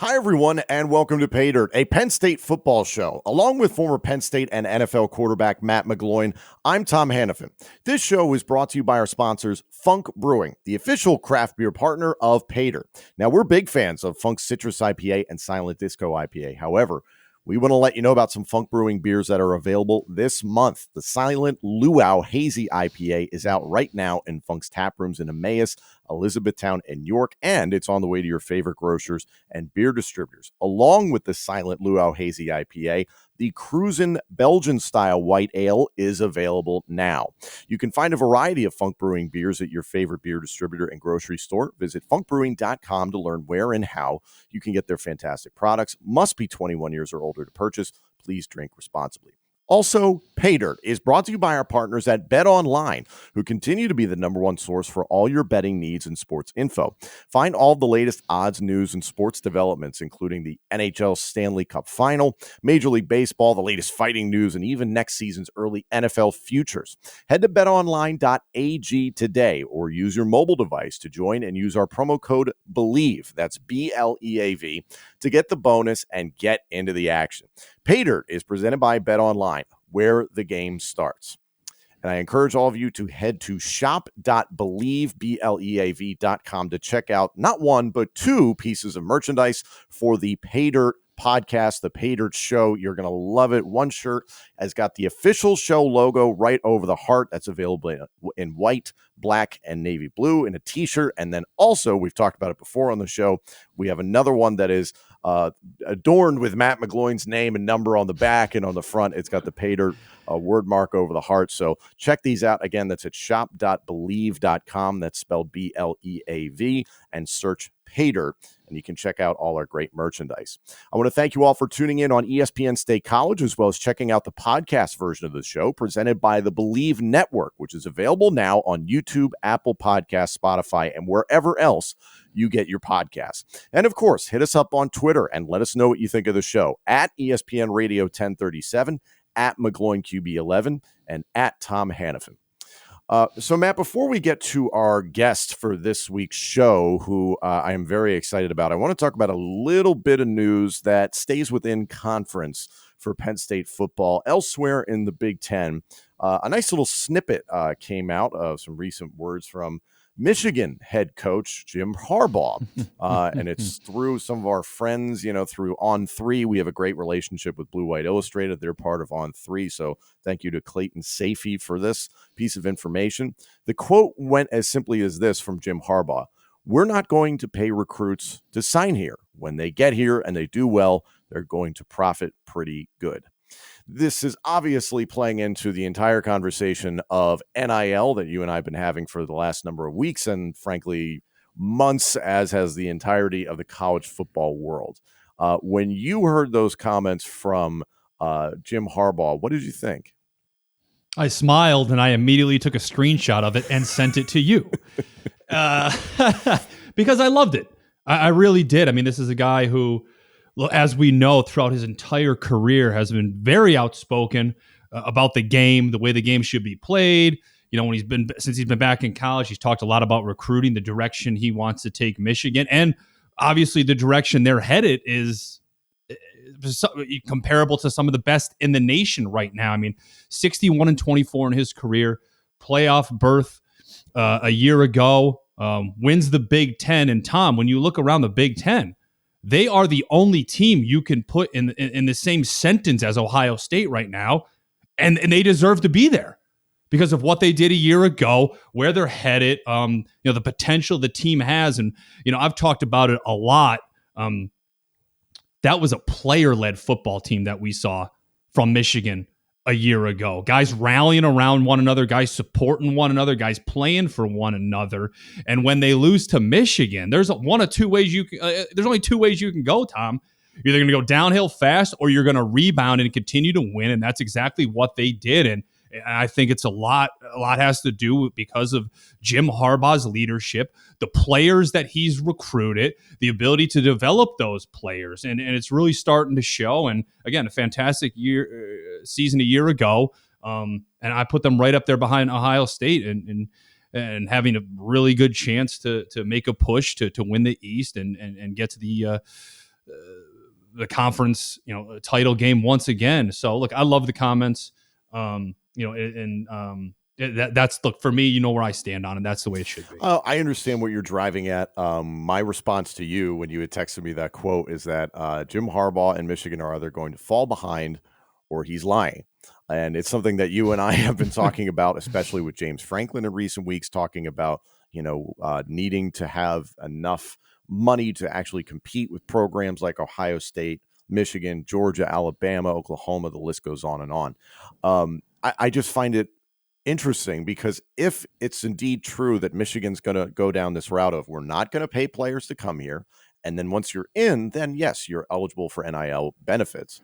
Hi, everyone, and welcome to PAYDIRT, a Penn State football show. Along with former Penn State and NFL quarterback Matt McGloin, I'm Tom Hannifan. This show is brought to you by our sponsors, Funk Brewing, the official craft beer partner of PAYDIRT. Now, we're big fans of Funk's Citrus IPA and Silent Disco IPA. However, we want to let you know about some Funk Brewing beers that are available this month. The Silent Luau Hazy IPA is out right now in Funk's tap rooms in Emmaus, Elizabethtown, and York, and it's on the way to your favorite grocers and beer distributors. Along with the Silent Luau Hazy IPA, the Cruisin' Belgian-style white ale is available now. You can find a variety of Funk Brewing beers at your favorite beer distributor and grocery store. Visit funkbrewing.com to learn where and how you can get their fantastic products. Must be 21 years or older to purchase. Please drink responsibly. Also, PAYDIRT is brought to you by our partners at BetOnline, who continue to be the number one source for all your betting needs and sports info. Find all the latest odds, news, and sports developments, including the NHL Stanley Cup Final, Major League Baseball, the latest fighting news, and even next season's early NFL futures. Head to betonline.ag today or use your mobile device to join and use our promo code BELIEVE, that's BLEAV, to get the bonus and get into the action. PAYDIRT is presented by BetOnline, where the game starts. And I encourage all of you to head to shop.believe.com to check out not one, but two pieces of merchandise for the PAYDIRT podcast, the PAYDIRT show. You're going to love it. One shirt has got the official show logo right over the heart. That's available in white, black, and navy blue in a t-shirt. And then also, we've talked about it before on the show, we have another one that is adorned with Matt McGloin's name and number on the back, and on the front, it's got the PAYDIRT word mark over the heart. So check these out. Again, that's at shop.believe.com. That's spelled BLEAV, and search PAYDIRT, and you can check out all our great merchandise. I want to thank you all for tuning in on ESPN State College, as well as checking out the podcast version of the show presented by the Believe Network, which is available now on YouTube, Apple Podcasts, Spotify, and wherever else you get your podcasts. And of course, hit us up on Twitter and let us know what you think of the show at ESPN Radio 1037, at McGloin QB11, and at Tom Hannifan. So, Matt, before we get to our guest for this week's show, who I am very excited about, I want to talk about a little bit of news that stays within conference for Penn State football. Elsewhere in the Big Ten, a nice little snippet came out of some recent words from Michigan head coach Jim Harbaugh, and it's through some of our friends, through On3. We have a great relationship with Blue White Illustrated. They're part of On3, so thank you to Clayton Safey for this piece of information. The quote went as simply as this from Jim Harbaugh: "We're not going to pay recruits to sign here. When they get here and they do well, they're going to profit pretty good." This is obviously playing into the entire conversation of NIL that you and I have been having for the last number of weeks and, frankly, months, as has the entirety of the college football world. When you heard those comments from Jim Harbaugh, what did you think? I smiled and I immediately took a screenshot of it and sent it to you because I loved it. I really did. I mean, this is a guy who, as we know, throughout his entire career has been very outspoken about the game, the way the game should be played. Since he's been back in college, he's talked a lot about recruiting, the direction he wants to take Michigan, and obviously the direction they're headed is comparable to some of the best in the nation right now. I mean, 61-24 in his career, playoff berth a year ago, wins the Big Ten. And Tom, when you look around the Big Ten, they are the only team you can put in the same sentence as Ohio State right now, and they deserve to be there because of what they did a year ago, where they're headed, the potential the team has. And, I've talked about it a lot. That was a player-led football team that we saw from Michigan a year ago. Guys rallying around one another, guys supporting one another, guys playing for one another. And when they lose to Michigan, there's one of two ways there's only two ways you can go, Tom. You're either going to go downhill fast or you're going to rebound and continue to win. And that's exactly what they did. And I think it's a lot has to do because of Jim Harbaugh's leadership, the players that he's recruited, the ability to develop those players. And it's really starting to show. And again, a fantastic season a year ago. And I put them right up there behind Ohio State and having a really good chance to make a push to win the East and get to the conference, title game once again. So look, I love the comments. That's look for me. You know where I stand on it. That's the way it should be. I understand what you're driving at. My response to you when you had texted me that quote is that Jim Harbaugh and Michigan are either going to fall behind or he's lying. And it's something that you and I have been talking about, especially with James Franklin in recent weeks, talking about, needing to have enough money to actually compete with programs like Ohio State, Michigan, Georgia, Alabama, Oklahoma. The list goes on and on. I just find it interesting because if it's indeed true that Michigan's going to go down this route of we're not going to pay players to come here, and then once you're in, then yes, you're eligible for NIL benefits.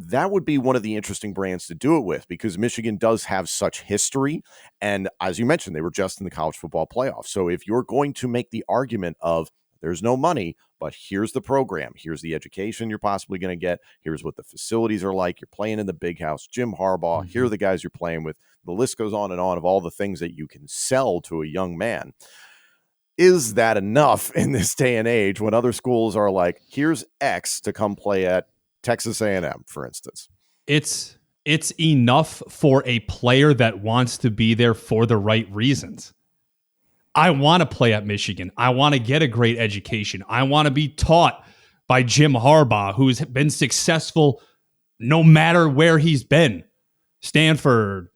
That would be one of the interesting brands to do it with because Michigan does have such history. And as you mentioned, they were just in the college football playoff. So if you're going to make the argument of there's no money, but here's the program, here's the education you're possibly going to get, here's what the facilities are like, you're playing in the big house, Jim Harbaugh, here are the guys you're playing with, the list goes on and on of all the things that you can sell to a young man. Is that enough in this day and age when other schools are like, here's X to come play at Texas A&M, for instance? It's enough for a player that wants to be there for the right reasons. I want to play at Michigan. I want to get a great education. I want to be taught by Jim Harbaugh, who's been successful no matter where he's been. Stanford,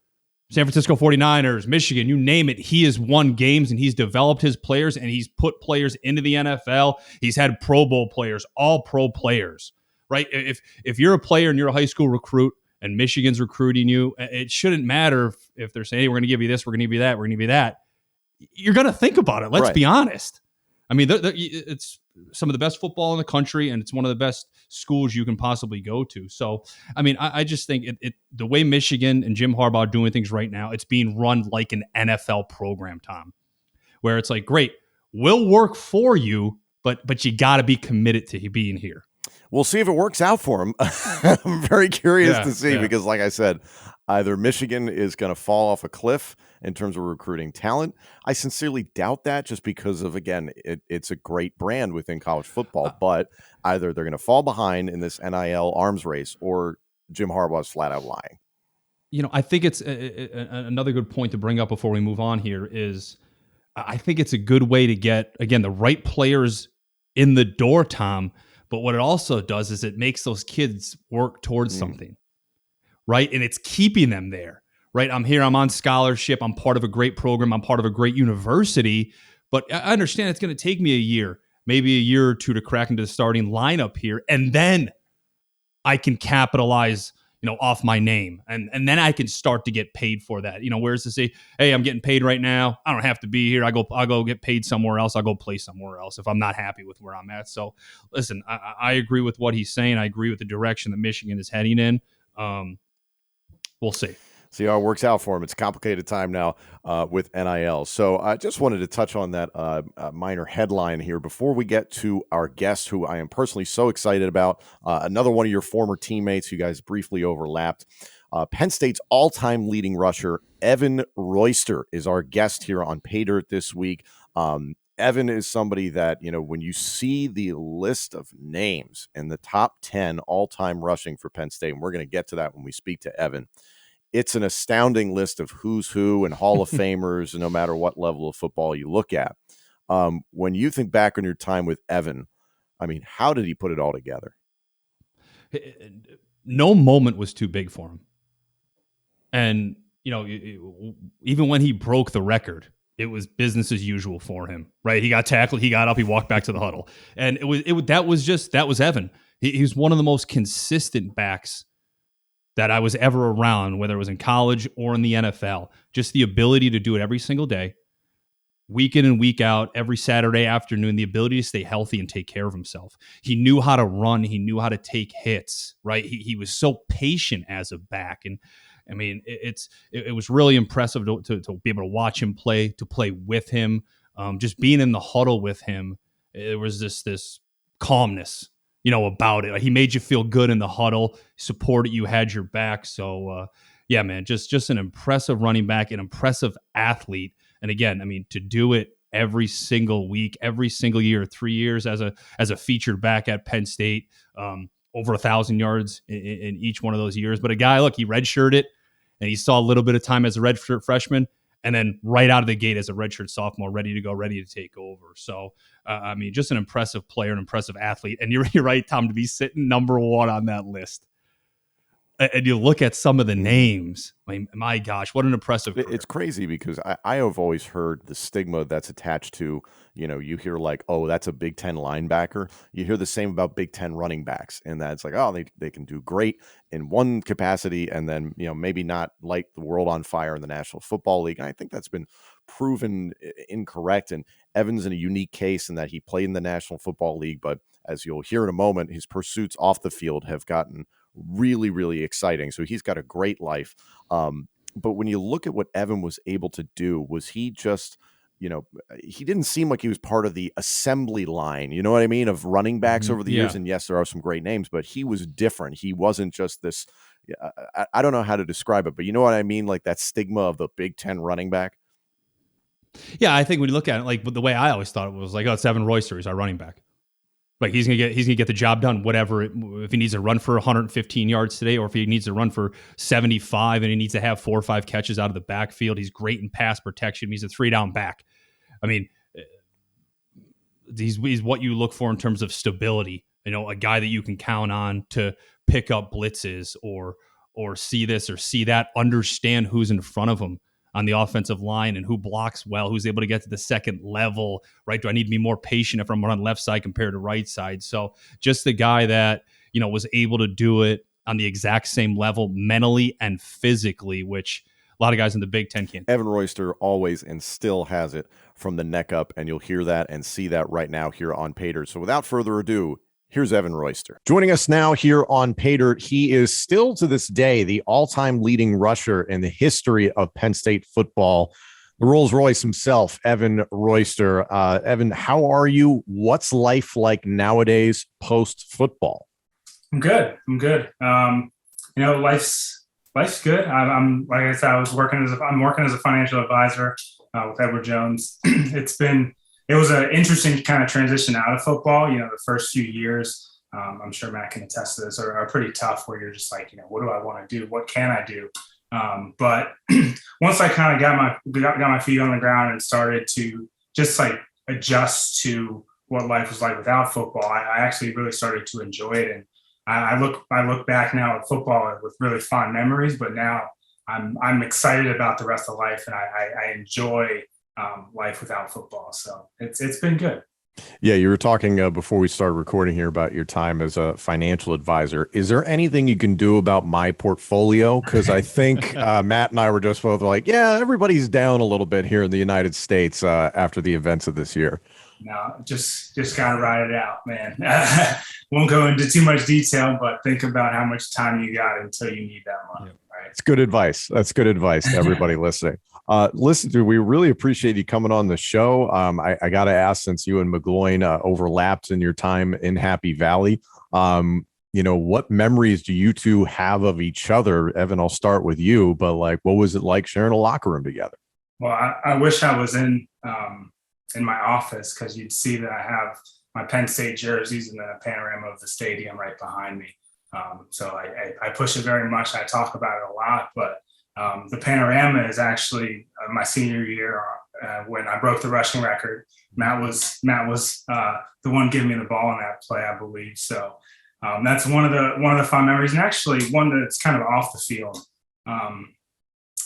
San Francisco 49ers, Michigan, you name it. He has won games and he's developed his players and he's put players into the NFL. He's had Pro Bowl players, all pro players, right? If you're a player and you're a high school recruit and Michigan's recruiting you, it shouldn't matter if they're saying, hey, we're going to give you this, we're going to give you that, we're going to give you that. You're going to think about it. Let's be honest. I mean, it's some of the best football in the country, and it's one of the best schools you can possibly go to. So, I mean, I just think the way Michigan and Jim Harbaugh are doing things right now, it's being run like an NFL program, Tom, where it's like, great, we'll work for you, but you got to be committed to being here. We'll see if it works out for him. I'm very curious to see because, like I said, either Michigan is going to fall off a cliff in terms of recruiting talent. I sincerely doubt that just because of, again, it's a great brand within college football, but either they're going to fall behind in this NIL arms race or Jim Harbaugh's flat out lying. I think it's another good point to bring up before we move on here is I think it's a good way to get, again, the right players in the door, Tom. But what it also does is it makes those kids work towards something, right? And it's keeping them there, right? I'm here, I'm on scholarship, I'm part of a great program, I'm part of a great university, but I understand it's going to take me a year, maybe a year or two to crack into the starting lineup here, and then I can capitalize, off my name, and then I can start to get paid for that. Whereas to say, hey, I'm getting paid right now, I don't have to be here. I'll go get paid somewhere else. I'll go play somewhere else if I'm not happy with where I'm at. So, listen, I agree with what he's saying. I agree with the direction that Michigan is heading in. We'll see. See how it works out for him. It's a complicated time now with NIL. So I just wanted to touch on that minor headline here before we get to our guest, who I am personally so excited about. Another one of your former teammates, you guys briefly overlapped. Penn State's all-time leading rusher, Evan Royster, is our guest here on PAYDIRT this week. Evan is somebody that, when you see the list of names in the top 10 all-time rushing for Penn State, and we're going to get to that when we speak to Evan, it's an astounding list of who's who and Hall of Famers, no matter what level of football you look at. When you think back on your time with Evan, I mean, how did he put it all together? No moment was too big for him. And, even when he broke the record, it was business as usual for him, right? He got tackled, he got up, he walked back to the huddle. And that was Evan. He was one of the most consistent backs that I was ever around, whether it was in college or in the NFL. Just the ability to do it every single day, week in and week out, every Saturday afternoon, the ability to stay healthy and take care of himself. He knew how to run. He knew how to take hits, right? He was so patient as a back. And I mean, it was really impressive to be able to watch him play, to play with him, just being in the huddle with him. It was this calmness, about it. He made you feel good in the huddle, supported you, had your back. So, man, just an impressive running back, an impressive athlete. And again, I mean, to do it every single week, every single year, 3 years as a featured back at Penn State, over 1,000 yards in each one of those years. But a guy, look, he redshirted and he saw a little bit of time as a redshirt freshman, and then right out of the gate as a redshirt sophomore, ready to go, ready to take over. So, I mean, just an impressive player, an impressive athlete. And you're right, Tom, to be sitting number one on that list. And you look at some of the names, my gosh, what an impressive career. It's crazy because I have always heard the stigma that's attached to, you hear like, oh, that's a Big Ten linebacker. You hear the same about Big Ten running backs, and that's like, oh, they can do great in one capacity and then, maybe not light the world on fire in the National Football League. And I think that's been proven incorrect. And Evan's in a unique case in that he played in the National Football League, but as you'll hear in a moment, his pursuits off the field have gotten really, really exciting. So he's got a great life. But when you look at what Evan was able to do, was he just, he didn't seem like he was part of the assembly line, you know what I mean, of running backs over the years. And yes, there are some great names, but he was different. He wasn't just this, I don't know how to describe it, but you know what I mean? Like that stigma of the Big Ten running back. Yeah, I think when you look at it, like the way I always thought it was like, oh, it's Evan Royster, he's our running back. Like he's gonna get the job done, whatever. If he needs to run for 115 yards today, or if he needs to run for 75 and he needs to have 4 or 5 catches out of the backfield, he's great in pass protection. He's a 3-down back. I mean, he's what you look for in terms of stability. A guy that you can count on to pick up blitzes or see this or see that, understand who's in front of him on the offensive line and who blocks well, who's able to get to the second level, right? Do I need to be more patient if I'm on left side compared to right side? So just the guy that, was able to do it on the exact same level mentally and physically, which a lot of guys in the Big Ten can't. Evan Royster always and still has it from the neck up, and you'll hear that and see that right now here on PAYDIRT. So without further ado, here's Evan Royster. Joining us now here on PAYDIRT, he is still to this day the all-time leading rusher in the history of Penn State football. The Rolls-Royce himself, Evan Royster. Evan, how are you? What's life like nowadays post-football? I'm good. Life's good. I'm like I said, I'm working as a financial advisor with Edward Jones. It was an interesting kind of transition out of football. The first few years, I'm sure Matt can attest to this, are pretty tough where you're just like, what do I want to do? What can I do? But once I kind of got my feet on the ground and started to just like adjust to what life was like without football, I actually really started to enjoy it. And I look back now at football with really fond memories, but now I'm excited about the rest of life, and I enjoy life without football. So it's been good. Yeah, you were talking before we started recording here about your time as a financial advisor. Is there anything you can do about my portfolio? Because I think Matt and I were just both like, yeah, everybody's down a little bit here in the United States after the events of this year. No, just gotta ride it out, man. Won't go into too much detail, but think about how much time you got until you need that money. Right? It's good advice. That's good advice to everybody listening. Listen, dude, we really appreciate you coming on the show. I got to ask, since you and McGloin overlapped in your time in Happy Valley, what memories do you two have of each other? Evan, I'll start with you, but like, what was it like sharing a locker room together? Well, I wish I was in my office, because you'd see that I have my Penn State jerseys and then a panorama of the stadium right behind me. So I push it very much. I talk about it a lot, but the panorama is actually my senior year when I broke the rushing record. Matt was the one giving me the ball in that play, I believe. So that's one of the fun memories, and actually one that's kind of off the field.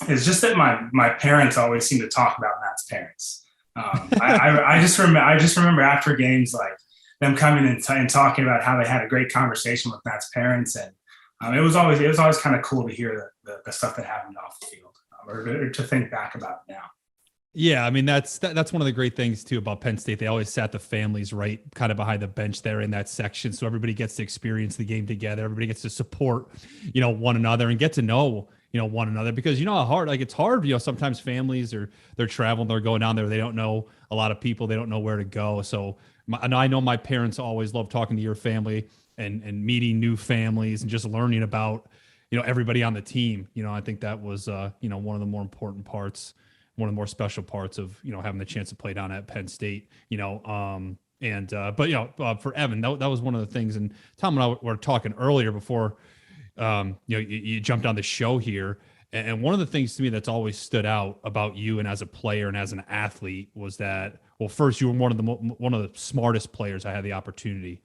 It's just that my parents always seem to talk about Matt's parents. I just remember after games, like them coming and talking about how they had a great conversation with Matt's parents, and it was always kind of cool to hear the stuff that happened off the field, or to think back about it now. Yeah, I mean that's one of the great things too about Penn State. They always sat the families right kind of behind the bench there in that section, so everybody gets to experience the game together. Everybody gets to support, one another and get to know one another, because how hard, like it's hard, sometimes families they're traveling, they're going down there, they don't know a lot of people, they don't know where to go. So I know my parents always love talking to your family and meeting new families and just learning about everybody on the team. I think that was one of the more important parts one of the more special parts of, having the chance to play down at Penn State, but for Evan, that was one of the things, and Tom and I were talking earlier before, you jumped on the show here. And one of the things to me that's always stood out about you and as a player and as an athlete was that, well, first, you were one of the smartest players I had the opportunity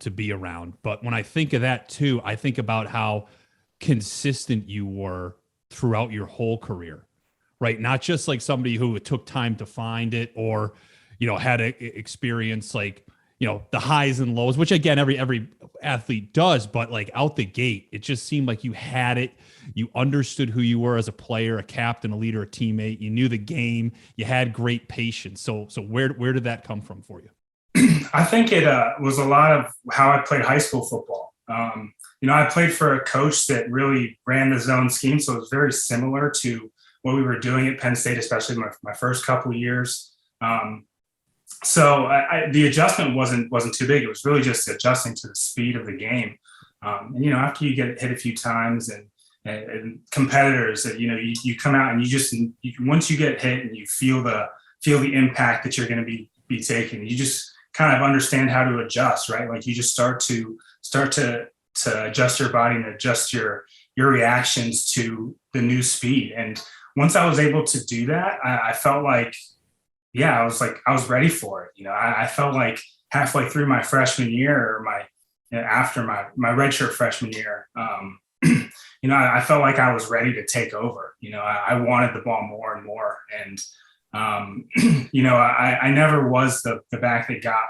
to be around. But when I think of that too, I think about how consistent you were throughout your whole career, right? Not just like somebody who took time to find it or, had a experience like, the highs and lows, which again, every athlete does, but like out the gate, it just seemed like you had it. You understood who you were as a player, a captain, a leader, a teammate. You knew the game. You had great patience. So where did that come from for you? I think it was a lot of how I played high school football. I played for a coach that really ran the zone scheme. So it was very similar to what we were doing at Penn State, especially my first couple of years. So the adjustment wasn't too big. It was really just adjusting to the speed of the game. After you get hit a few times and competitors that, you come out and once you get hit and you feel the impact that you're going to be taking, you just kind of understand how to adjust, right? Like you just start to adjust your body and adjust your reactions to the new speed. And once I was able to do that, I felt like, I was ready for it. I felt like halfway through my freshman year or after my redshirt freshman year, I felt like I was ready to take over. I wanted the ball more and more. And, I never was the back that got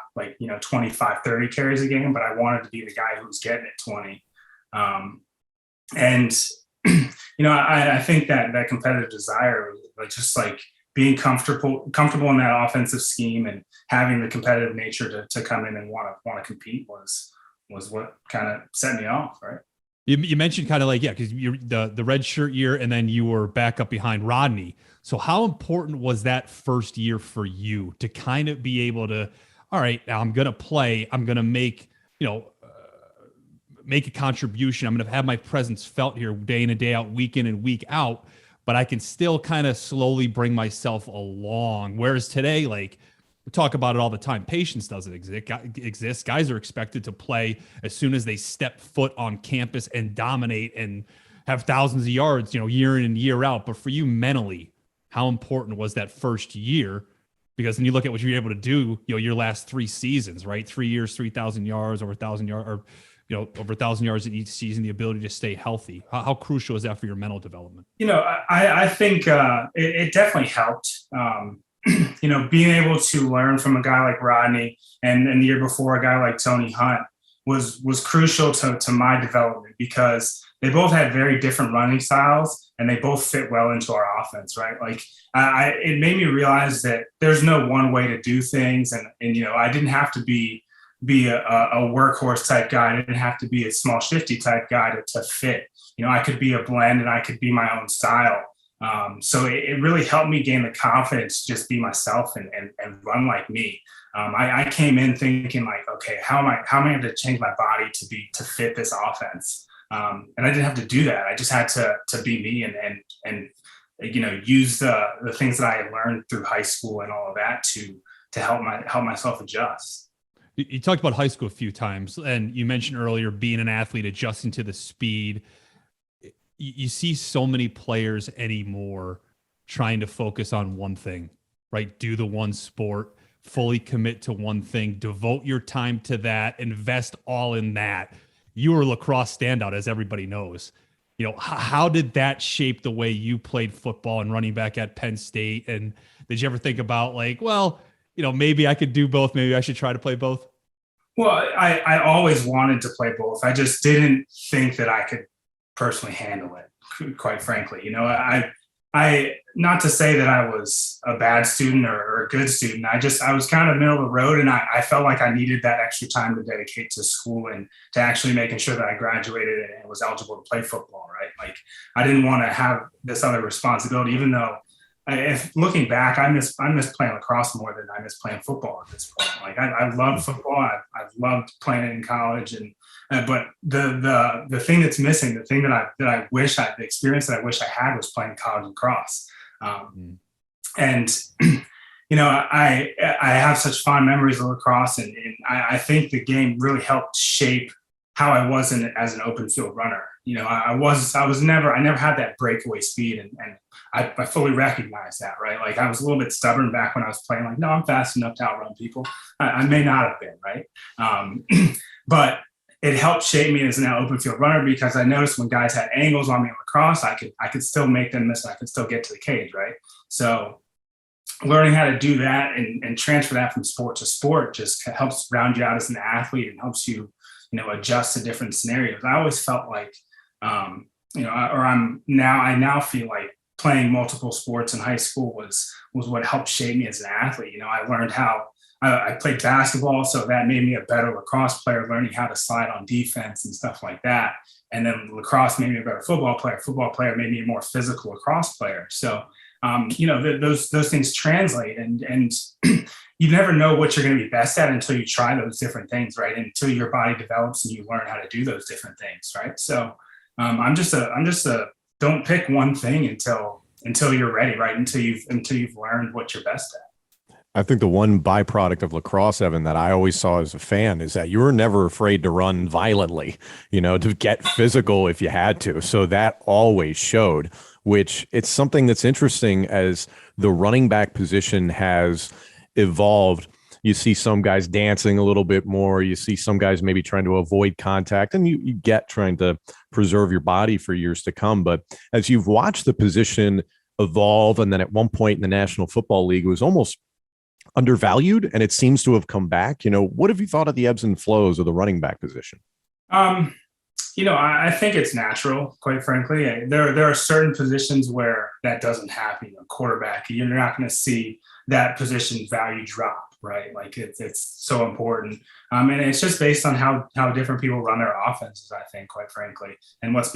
25, 30 carries a game, but I wanted to be the guy who was getting it 20. I think that competitive desire, just like being comfortable in that offensive scheme and having the competitive nature to come in and want to compete was what kind of set me off, right? You mentioned kind of like, because you're the red shirt year and then you were back up behind Rodney. So how important was that first year for you to kind of be able to, all right, now I'm going to play, I'm going to make a contribution. I'm going to have my presence felt here day in and day out, week in and week out, but I can still kind of slowly bring myself along. Whereas today, like we talk about it all the time, patience doesn't exist. Guys are expected to play as soon as they step foot on campus and dominate and have thousands of yards, year in and year out. But for you mentally, how important was that first year? Because then you look at what you're able to do, your last 3 seasons, right? 3 years, 3,000 yards, over 1,000 yards, or over 1,000 yards in each season, the ability to stay healthy. How crucial is that for your mental development? I think it definitely helped. Being able to learn from a guy like Rodney and the year before a guy like Tony Hunt was crucial to my development because they both had very different running styles and they both fit well into our offense, right? Like it made me realize that there's no one way to do things. And I didn't have to be a workhorse type guy. I didn't have to be a small shifty type guy to fit. I could be a blend and I could be my own style. So it really helped me gain the confidence to just be myself and run like me. I came in thinking like, okay, how am I going to change my body to fit this offense? And I didn't have to do that. I just had to be me and use the things that I had learned through high school and all of that to help myself adjust. You talked about high school a few times, and you mentioned earlier being an athlete, adjusting to the speed. You see so many players anymore trying to focus on one thing, right? Do the one sport, fully commit to one thing, devote your time to that, invest all in that. You were a lacrosse standout, as everybody knows. How did that shape the way you played football and running back at Penn State? And did you ever think about maybe I could do both. Maybe I should try to play both? Well, I always wanted to play both. I just didn't think that I could personally handle it, quite frankly. I not to say that I was a bad student or a good student. I was kind of middle of the road, and I felt like I needed that extra time to dedicate to school and to actually making sure that I graduated and was eligible to play football, right? Like I didn't want to have this other responsibility, even though if looking back, I miss playing lacrosse more than I miss playing football at this point. Like I loved football. I've loved playing it in college, but the thing that's missing, the thing that I wish the experience that I wish I had was playing college lacrosse. And I have such fond memories of lacrosse, and I think the game really helped shape how I was as an open field runner. I never had that breakaway speed, and I fully recognize that, right? Like, I was a little bit stubborn back when I was playing, like, no, I'm fast enough to outrun people. I may not have been, right? But it helped shape me as an open field runner, because I noticed when guys had angles on me in lacrosse, I could still make them miss, and I could still get to the cage, right? So learning how to do that and transfer that from sport to sport just helps round you out as an athlete and helps you, adjust to different scenarios. I always felt like, I now feel like playing multiple sports in high school was what helped shape me as an athlete. I learned how I played basketball, so that made me a better lacrosse player, learning how to slide on defense and stuff like that. And then lacrosse made me a better football player. Football player made me a more physical lacrosse player. So, those things translate, and you never know what you're going to be best at until you try those different things, right? Until your body develops and you learn how to do those different things, right? So, I'm just a don't pick one thing until you're ready, right? Until you've learned what you're best at. I think the one byproduct of lacrosse, Evan, that I always saw as a fan is that you were never afraid to run violently, to get physical if you had to. So that always showed, which it's something that's interesting as the running back position has evolved. You see some guys dancing a little bit more. You see some guys maybe trying to avoid contact, and you get trying to preserve your body for years to come. But as you've watched the position evolve, and then at one point in the National Football League, it was almost undervalued, and it seems to have come back. What have you thought of the ebbs and flows of the running back position? I think it's natural, quite frankly. There are certain positions where that doesn't happen. Quarterback, you're not going to see that position value drop, right? Like, it's so important. And it's just based on how different people run their offenses, I think, quite frankly, and what's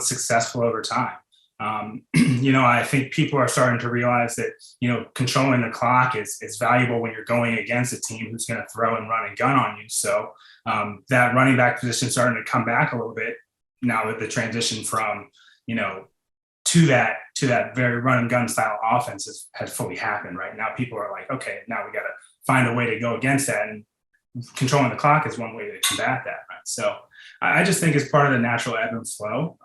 successful over time. I think people are starting to realize that, controlling the clock is valuable when you're going against a team who's going to throw and run and gun on you. So that running back position is starting to come back a little bit now that the transition from, to that very run and gun style offense has fully happened. Right now, people are like, okay, now we got to find a way to go against that, and controlling the clock is one way to combat that. Right? So I just think it's part of the natural ebb and flow.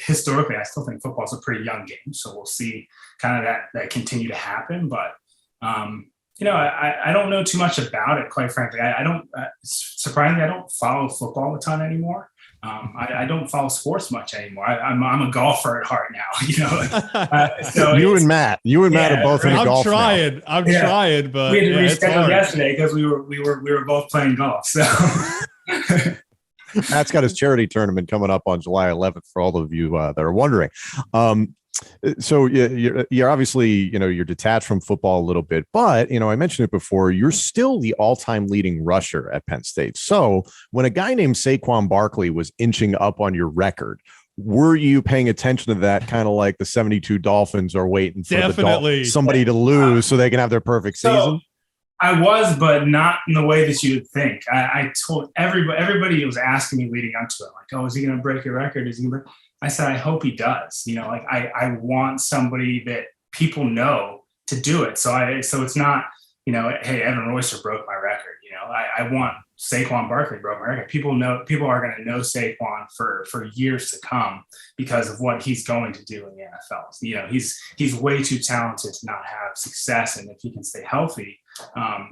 Historically, I still think football is a pretty young game, so we'll see kind of that continue to happen. But I don't know too much about it, quite frankly. I don't surprisingly, I don't follow football a ton anymore. I don't follow sports much anymore. I'm a golfer at heart now. So you and Matt are both in golf. I'm trying, but we had to reschedule yesterday because we were both playing golf. So. Matt's got his charity tournament coming up on July 11th for all of you that are wondering. So you're obviously, you're detached from football a little bit, but, I mentioned it before, you're still the all-time leading rusher at Penn State. So when a guy named Saquon Barkley was inching up on your record, were you paying attention to that, kind of like the 72 Dolphins are waiting for somebody to lose so they can have their perfect season? I was, but not in the way that you would think. I told everybody was asking me leading up to it, like, oh, is he going to break your record? I said, I hope he does. I want somebody that people know to do it. So it's not, hey, Evan Royster broke my record. I want Saquon Barkley broke my record. People are going to know Saquon for years to come because of what he's going to do in the NFL. He's way too talented to not have success, and if he can stay healthy,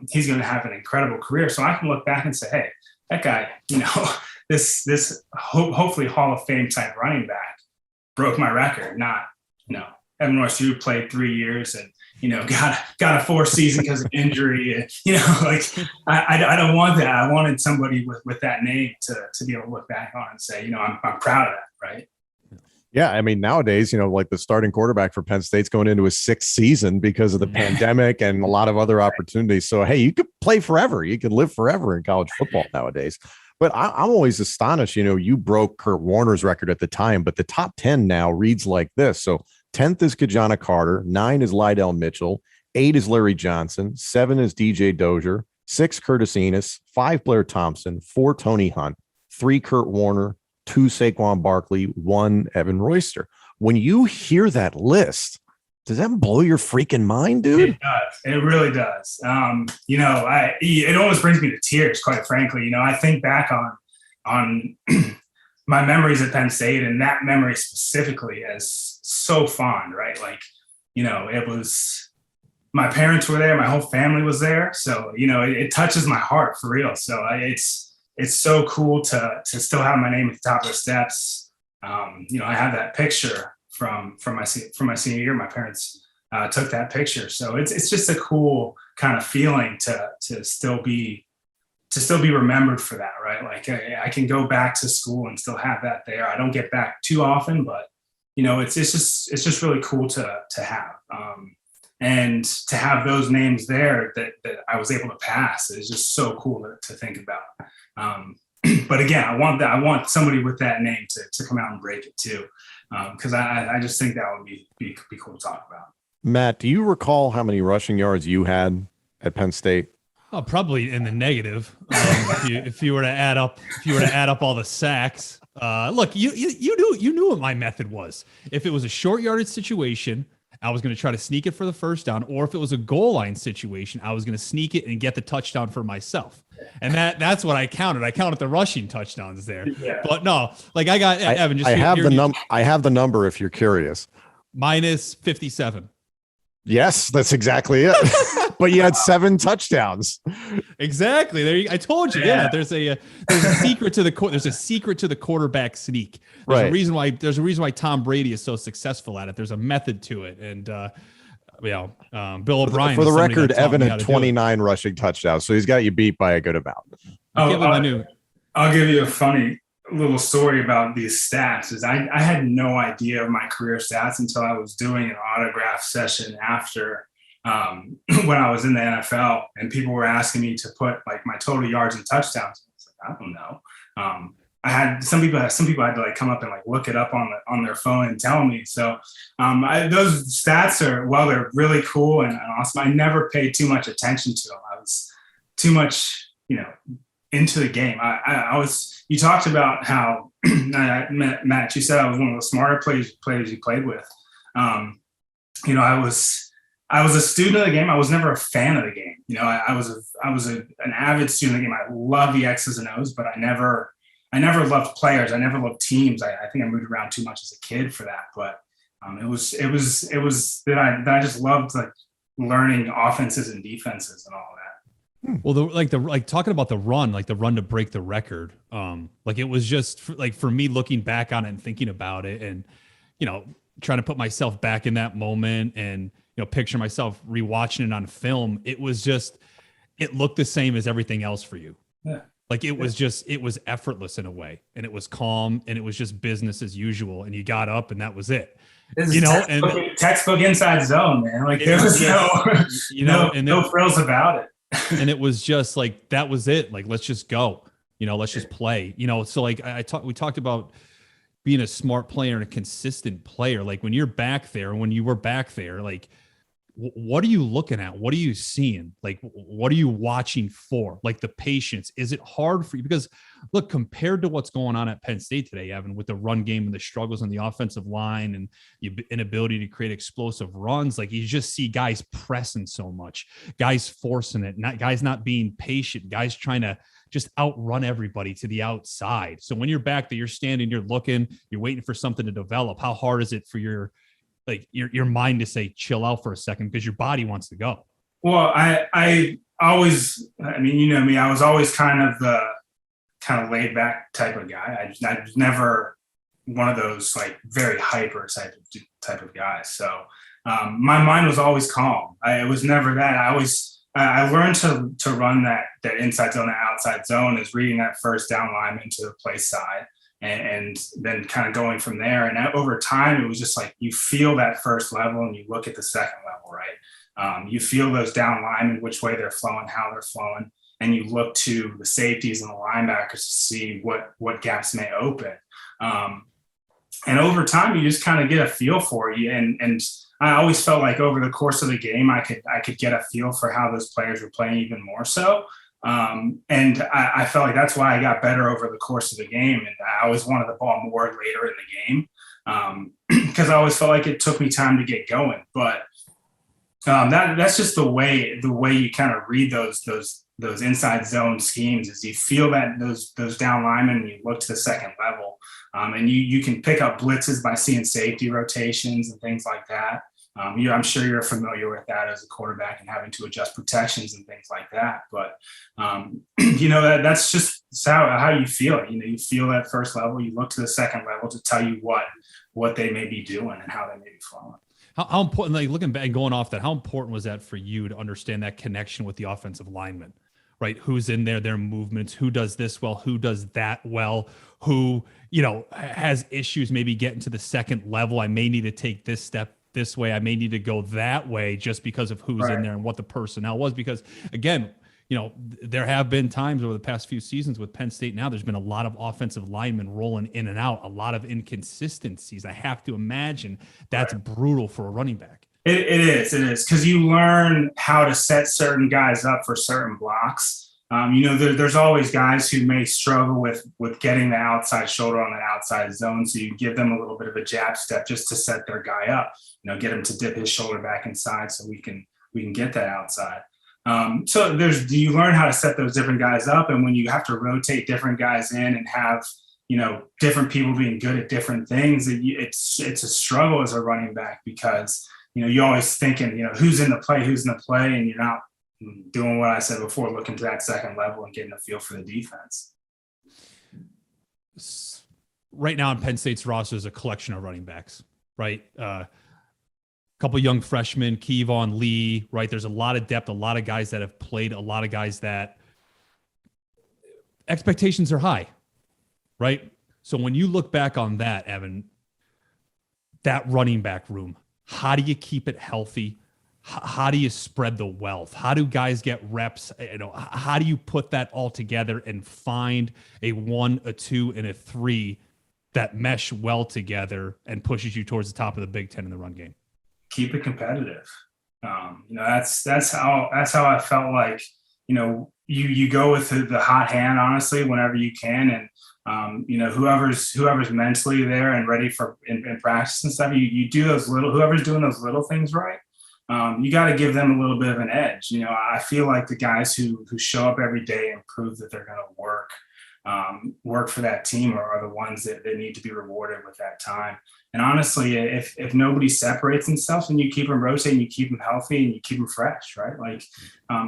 he's going to have an incredible career. So I can look back and say, hey, that guy, this hopefully Hall of Fame type running back broke my record. Not, Evan Royster, who played 3 years and got a fourth season because of injury. I don't want that. I wanted somebody with that name to be able to look back on and say, I'm proud of that, right? Yeah, I mean, nowadays, like the starting quarterback for Penn State's going into his 6th season because of the pandemic and a lot of other opportunities. So, hey, you could play forever. You could live forever in college football nowadays. But I'm always astonished, you broke Kurt Warner's record at the time, but the top 10 now reads like this. So 10th is Kajana Carter, 9 is Lydell Mitchell, 8 is Larry Johnson, 7 is DJ Dozier, 6 Curtis Enos, 5 Blair Thompson, 4 Tony Hunt, 3 Kurt Warner, 2 Saquon Barkley, 1 Evan Royster. When you hear that list, Does that blow your freaking mind, dude? It does. It really does. It almost brings me to tears, quite frankly. I think back on my memories at Penn State, and that memory specifically as so fond, right? Like, it was, my parents were there, my whole family was there. So, it touches my heart for real. So it's so cool to still have my name at the top of the steps. I have that picture from my senior year. My parents took that picture. So it's just a cool kind of feeling to still be remembered for that, right? Like I can go back to school and still have that there. I don't get back too often, but it's just really cool to have. And to have those names there that I was able to pass is just so cool to think about. But again, I want somebody with that name to come out and break it too. Because I just think that would be cool to talk about. Matt, do you recall how many rushing yards you had at Penn State? Oh, probably in the negative. If you were to add up all the sacks. Look, you knew what my method was. If it was a short yardage situation, I was going to try to sneak it for the first down, or if it was a goal line situation, I was going to sneak it and get the touchdown for myself. And that's what I counted. I counted the rushing touchdowns there. Yeah. But no, like I got Evan. Just I have the number if you're curious. Minus 57. Yes, that's exactly it. But you had 7 touchdowns. Exactly. There, I told you. Yeah, there's a secret to the quarterback sneak. There's a reason why Tom Brady is so successful at it. There's a method to it, and Bill O'Brien. For the record, Evan had 29 rushing touchdowns, so he's got you beat by a good amount. I'll give you a funny little story about these stats. Is I had no idea of my career stats until I was doing an autograph session after when I was in the NFL, and people were asking me to put like my total yards and touchdowns. I was like, I don't know. I had some people had to like come up and like look it up on their phone and tell me. So those stats they're really cool and awesome. I never paid too much attention to them. I was too much, into the game. You talked about how Matt, you said I was one of the smarter players you played with. I was a student of the game. I was never a fan of the game. I was an avid student of the game. I love the X's and O's, but I never loved players. I never loved teams. I think I moved around too much as a kid for that. But it was that I just loved like learning offenses and defenses and all that. Well, talking about the run to break the record. Like it was just for me looking back on it and thinking about it, and trying to put myself back in that moment and picture myself rewatching it on film. It looked the same as everything else for you. Yeah. Like it was effortless in a way, and it was calm, and it was just business as usual. And you got up, and that was it. Textbook inside zone, man. Like there was no frills about it. And it was just like that was it. Like let's just go. Let's just play. So like we talked about being a smart player and a consistent player. Like when you're back there, when you were back there, like what are you looking at? What are you seeing? Like, what are you watching for? Like the patience. Is it hard for you? Because look, compared to what's going on at Penn State today, Evan, with the run game and the struggles on the offensive line and the inability to create explosive runs, like you just see guys pressing so much, guys forcing it, guys not being patient, guys trying to just outrun everybody to the outside. So when you're back there, you're standing, you're looking, you're waiting for something to develop. How hard is it for your mind to say, chill out for a second, because your body wants to go? Well, I always, me, I was always kind of laid back type of guy. I was never one of those like very hyper type of guys. So my mind was always calm. It was never that. I learned to run that inside zone, that outside zone, is reading that first down lineman to the play side. And then kind of going from there. And over time, it was just like you feel that first level and you look at the second level, right? You feel those down linemen, which way they're flowing, how they're flowing. And you look to the safeties and the linebackers to see what gaps may open. And over time, you just kind of get a feel for it. And I always felt like over the course of the game, I could get a feel for how those players were playing even more so. And I felt like that's why I got better over the course of the game. And I always wanted the ball more later in the game. because I always felt like it took me time to get going. But that's just the way you kind of read those inside zone schemes, is you feel that those down linemen, and you look to the second level, and you can pick up blitzes by seeing safety rotations and things like that. I'm sure you're familiar with that as a quarterback and having to adjust protections and things like that. But that's just how you feel. You feel that first level, you look to the second level to tell you what they may be doing and how they may be flowing. How important, like looking back and going off that, how important was that for you to understand that connection with the offensive lineman, right? Who's in there, their movements, who does this well, who does that well, who, has issues maybe getting to the second level. I may need to take this step this way. I may need to go that way just because of who's in there and what the personnel was. Because again, there have been times over the past few seasons with Penn State now, there's been a lot of offensive linemen rolling in and out, a lot of inconsistencies. I have to imagine that's brutal for a running back. It is. Because you learn how to set certain guys up for certain blocks. There's always guys who may struggle with getting the outside shoulder on that outside zone. So you give them a little bit of a jab step just to set their guy up, get him to dip his shoulder back inside so we can get that outside. So you learn how to set those different guys up. And when you have to rotate different guys in and have, different people being good at different things, it's a struggle as a running back, because, you're always thinking, who's in the play, and you're not doing what I said before, looking to that second level and getting a feel for the defense. Right now on Penn State's roster is a collection of running backs, right? Couple young freshmen, Kevon Lee, right? There's a lot of depth, a lot of guys that have played, a lot of guys that expectations are high, right? So when you look back on that, Evan, that running back room, how do you keep it healthy? How do you spread the wealth? How do guys get reps? How do you put that all together and find a 1, a 2, and a 3 that mesh well together and pushes you towards the top of the Big Ten in the run game? Keep it competitive. That's how I felt like, you go with the hot hand, honestly, whenever you can. And, whoever's mentally there and ready for in practice and stuff, you do whoever's doing those little things right. You got to give them a little bit of an edge. I feel like the guys who show up every day and prove that they're going to work for that team are the ones that they need to be rewarded with that time. And honestly, if nobody separates themselves, and you keep them rotating, you keep them healthy, and you keep them fresh, right? Like,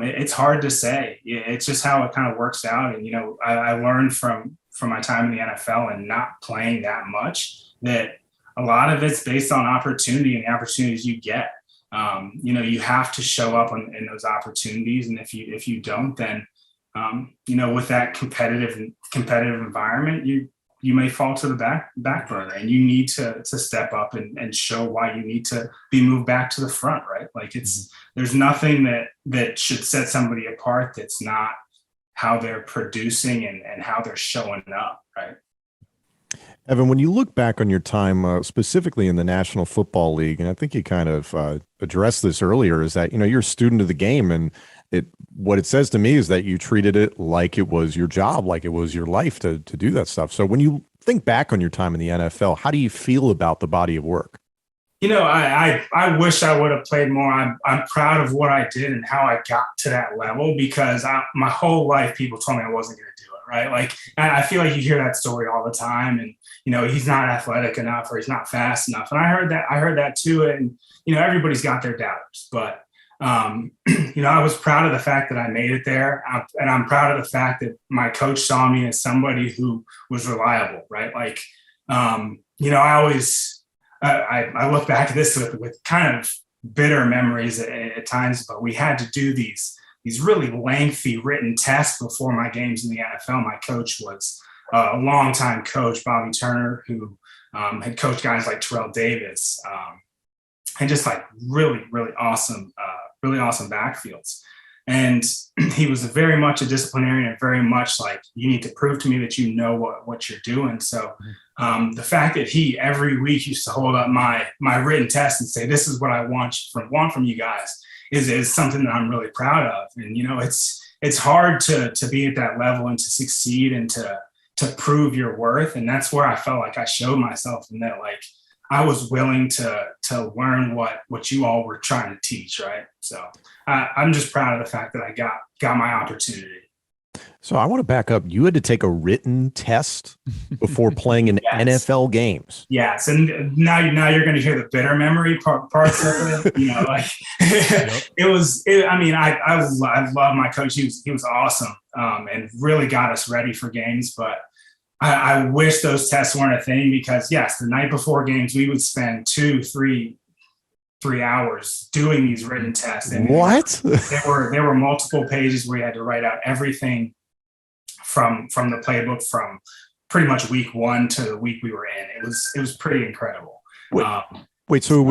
it's hard to say. It's just how it kind of works out. And, I learned from my time in the NFL and not playing that much, that a lot of it's based on opportunity and the opportunities you get. You have to show up in those opportunities. And if you don't, then, with that competitive environment, you may fall to the back burner, and you need to step up and show why you need to be moved back to the front, right? Like, there's nothing that should set somebody apart that's not how they're producing and how they're showing up, right? Evan, when you look back on your time specifically in the National Football League, and I think you kind of addressed this earlier, is that, you're a student of the game, and what it says to me is that you treated it like it was your job, like it was your life to do that stuff. So when you think back on your time in the NFL, how do you feel about the body of work? I wish I would have played more. I'm proud of what I did and how I got to that level, because my whole life people told me I wasn't going to do it, right? Like, I feel like you hear that story all the time, and he's not athletic enough, or he's not fast enough. And I heard that too. And everybody's got their doubters, but I was proud of the fact that I made it there, and I'm proud of the fact that my coach saw me as somebody who was reliable, right? Like, I always. I look back at this with kind of bitter memories at times, but we had to do these really lengthy written tests before my games in the NFL. My coach was a longtime coach, Bobby Turner, who had coached guys like Terrell Davis, and just like really, really awesome backfields. And he was very much a disciplinarian, and very much like, you need to prove to me that you know what you're doing. So the fact that he every week used to hold up my written test and say, this is what I want from you guys, is something that I'm really proud of. And, it's hard to be at that level and to succeed and to prove your worth. And that's where I felt like I showed myself, and that, like, I was willing to learn what you all were trying to teach, right? So I'm just proud of the fact that I got my opportunity. So I want to back up. You had to take a written test before playing in Yes. NFL games. Yes, and now you're going to hear the bitter memory parts of it. You know, like I mean, I love my coach. He was awesome, and really got us ready for games. But I wish those tests weren't a thing, because yes, the night before games we would spend 2-3 hours doing these written tests. And what? There were multiple pages where you had to write out everything from the playbook from pretty much week 1 to the week we were in. It was pretty incredible. Wait, so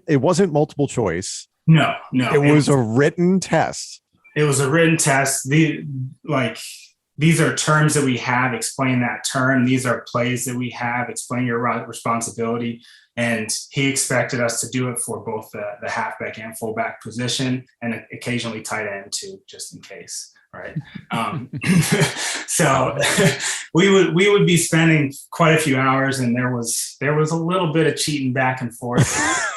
it wasn't multiple choice. No. It was a written test. It was a written test. These are terms that we have, explain that term. These are plays that we have, explain your responsibility. And he expected us to do it for both the halfback and fullback position, and occasionally tight end too, just in case. Right. So we would be spending quite a few hours, and there was a little bit of cheating back and forth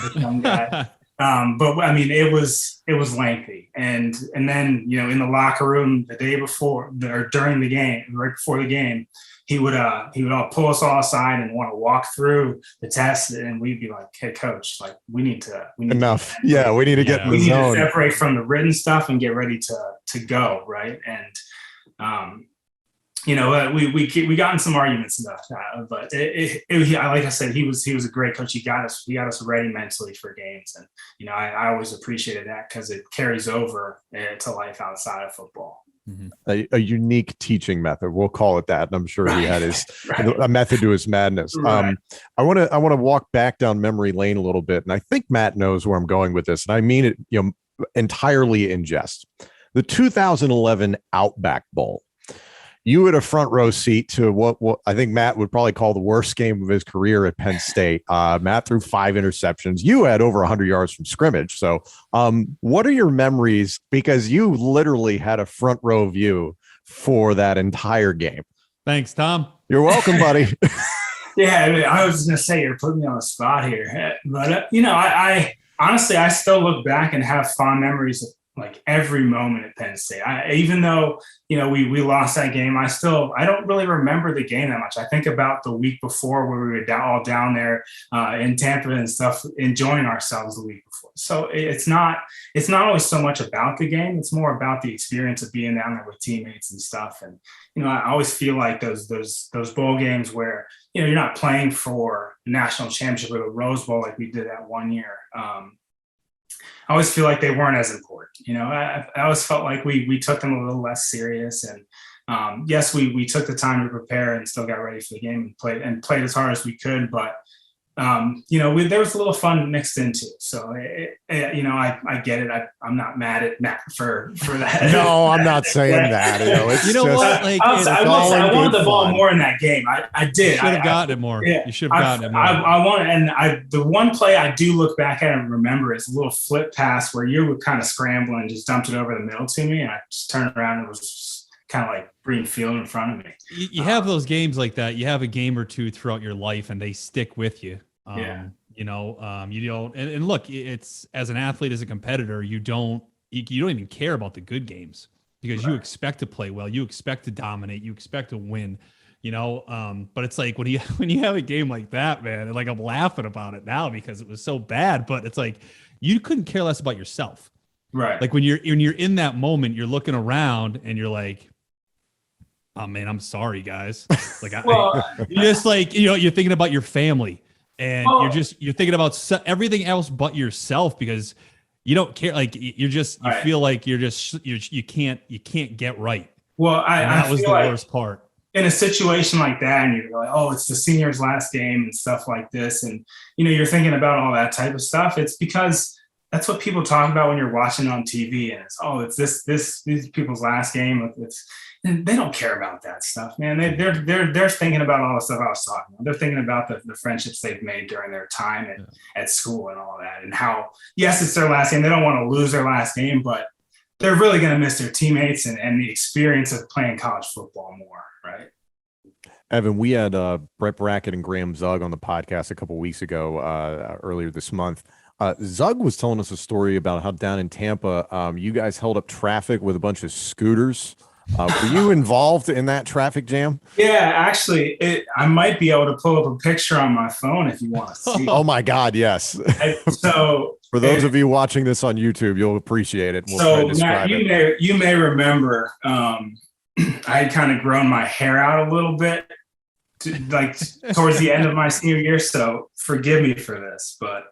with some guy. But I mean, it was lengthy. And then, you know, in the locker room the day before or during the game, right before the game, he would all pull us all aside and want to walk through the test, and we'd be like, "Hey, coach, like we need enough. Yeah, we need to get in the zone. We need to separate from the written stuff and get ready to go." Right. And you know, we got in some arguments about that, but like I said, he was a great coach. He got us ready mentally for games, and you know, I always appreciated that because it carries over to life outside of football. Mm-hmm. A unique teaching method, we'll call it that. And I'm sure he had his a method to his madness. Right. I want to walk back down memory lane a little bit, and I think Matt knows where I'm going with this, and I mean it, you know, entirely in jest. The 2011 Outback Bowl. You had a front row seat to what I think Matt would probably call the worst game of his career at Penn State. Matt threw 5 interceptions. You had over 100 yards from scrimmage. So what are your memories? Because you literally had a front row view for that entire game. Thanks, Tom. You're welcome, buddy. Yeah, I mean, I was going to say, you're putting me on the spot here. But, you know, I honestly, I still look back and have fond memories of like every moment at Penn State. Even though, you know, we lost that game, I don't really remember the game that much. I think about the week before where we were all down there in Tampa and stuff, enjoying ourselves the week before. So it's not always so much about the game. It's more about the experience of being down there with teammates and stuff. And, you know, I always feel like those bowl games where, you know, you're not playing for a national championship or the Rose Bowl like we did that one year. I always feel like they weren't as important. You know, I always felt like we took them a little less serious. And yes, we took the time to prepare and still got ready for the game and played as hard as we could. But you know, there was a little fun mixed into. So you know, I get it. I'm not mad at Matt for that. No, I'm not saying that. You know, it's what? Like, I wanted the ball more in that game. I did. You should have gotten it more. Yeah, you should have gotten it more. I wanted, and the one play I do look back at and remember is a little flip pass where you were kind of scrambling and just dumped it over the middle to me, and I just turned around and it was just kind of like green field in front of me. You have those games like that. You have a game or two throughout your life, and they stick with you. Yeah. You know, you don't, and look, it's as an athlete, as a competitor, you don't even care about the good games because you expect to play well, you expect to dominate, you expect to win, you know. But it's like when you have a game like that, man, and like I'm laughing about it now because it was so bad, but it's like you couldn't care less about yourself. Right. Like when you're in that moment, you're looking around and you're like, oh man, I'm sorry guys. Like you're just like, you know, you're thinking about your family. And you're thinking about everything else but yourself because you don't care. Like you feel like you can't get right. Well, that was the worst part. In a situation like that, and you're like, oh, it's the senior's last game and stuff like this, and you know, you're thinking about all that type of stuff. It's because that's what people talk about when you're watching on TV, and it's these people's last game. And they don't care about that stuff, man. They're thinking about all the stuff I was talking about. They're thinking about the friendships they've made during their time at school and all that, and how, yes, it's their last game. They don't want to lose their last game, but they're really going to miss their teammates and the experience of playing college football more, right? Evan, we had Brett Brackett and Graham Zug on the podcast a couple weeks ago, earlier this month. Zug was telling us a story about how down in Tampa, you guys held up traffic with a bunch of scooters. Were you involved in that traffic jam? Yeah, actually, I might be able to pull up a picture on my phone if you want to see. Oh my God, yes. So for those of you watching this on YouTube, you'll appreciate it. We'll try to describe Matt, you may remember I had kind of grown my hair out a little bit, towards the end of my senior year. So forgive me for this, but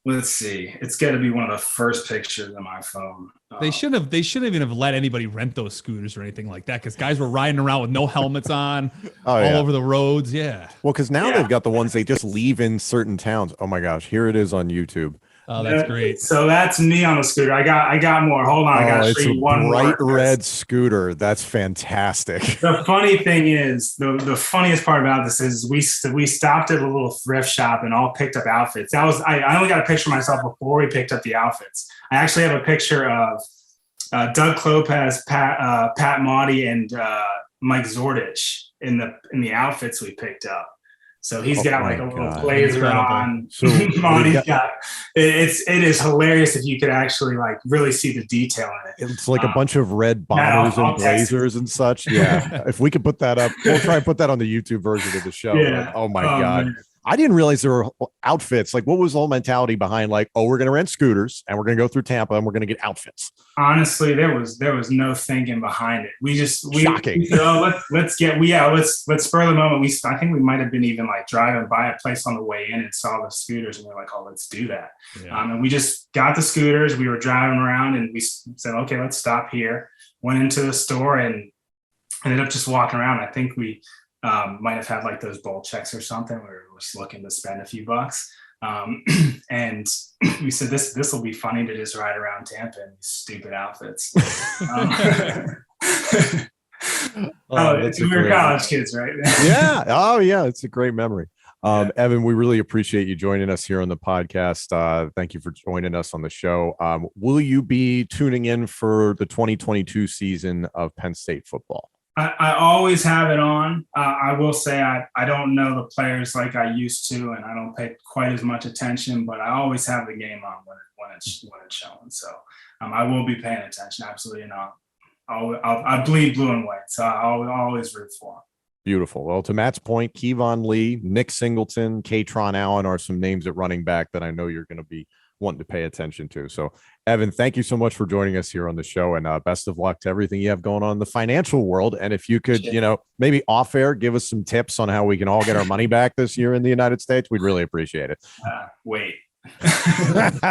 let's see. It's got to be one of the first pictures on my phone. They shouldn't even have let anybody rent those scooters or anything like that, because guys were riding around with no helmets on all over the roads. Yeah. Well, because now they've got the ones they just leave in certain towns. Oh my gosh, here it is on YouTube. Oh, that's great. So that's me on a scooter. I got more. Hold on, I got to show you one more. Bright red scooter. That's fantastic. The funny thing is, the funniest part about this is we stopped at a little thrift shop and all picked up outfits. I only got a picture of myself before we picked up the outfits. I actually have a picture of Doug Lopez, Pat Maudie, and Mike Zordich in the outfits we picked up. So he's got like a little blazer on. So Maudie's got it is hilarious if you could actually like really see the detail in it. It's like a bunch of red bombers and blazers and such. Yeah. If we could put that up, we'll try and put that on the YouTube version of the show. Yeah. Like, oh my God. Man. I didn't realize there were outfits. Like, what was the whole mentality behind like, oh, we're going to rent scooters and we're going to go through Tampa and we're going to get outfits? Honestly, there was no thinking behind it. We shocking. We said, let's spur the moment. I think we might have been even like driving by a place on the way in and saw the scooters and we're like, oh, let's do that. Yeah. And we just got the scooters. We were driving around and we said, okay, let's stop here. Went into the store and ended up just walking around. I think we might have had like those bowl checks or something where we were just looking to spend a few bucks. And we said, this will be funny to just ride around Tampa in these stupid outfits. We were college kids, right? Yeah. Oh yeah. It's a great memory. Evan, we really appreciate you joining us here on the podcast. Thank you for joining us on the show. Will you be tuning in for the 2022 season of Penn State football? I always have it on. I will say I don't know the players like I used to, and I don't pay quite as much attention, but I always have the game on when it's showing. So I will be paying attention. Absolutely not. I bleed blue and white, so I'll always root for them. Beautiful. Well, to Matt's point, Kevon Lee, Nick Singleton, Katron Allen are some names at running back that I know you're going to be wanting to pay attention to. So, Evan, thank you so much for joining us here on the show, and best of luck to everything you have going on in the financial world. And if you could, maybe off air, give us some tips on how we can all get our money back this year in the United States, we'd really appreciate it. Wait. Thank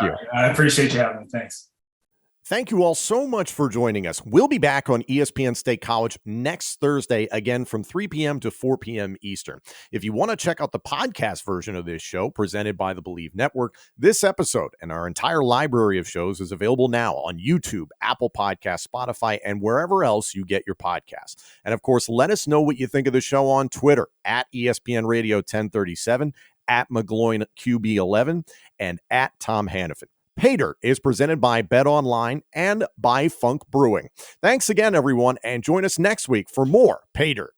you. I appreciate you having me. Thanks. Thank you all so much for joining us. We'll be back on ESPN State College next Thursday, again from 3 p.m. to 4 p.m. Eastern. If you want to check out the podcast version of this show presented by the Believe Network, this episode and our entire library of shows is available now on YouTube, Apple Podcasts, Spotify, and wherever else you get your podcasts. And of course, let us know what you think of the show on Twitter at ESPN Radio 1037, at McGloin QB11, and at Tom Hannifan. PAYDIRT is presented by Bet Online and by Funk Brewing. Thanks again, everyone, and join us next week for more PAYDIRT.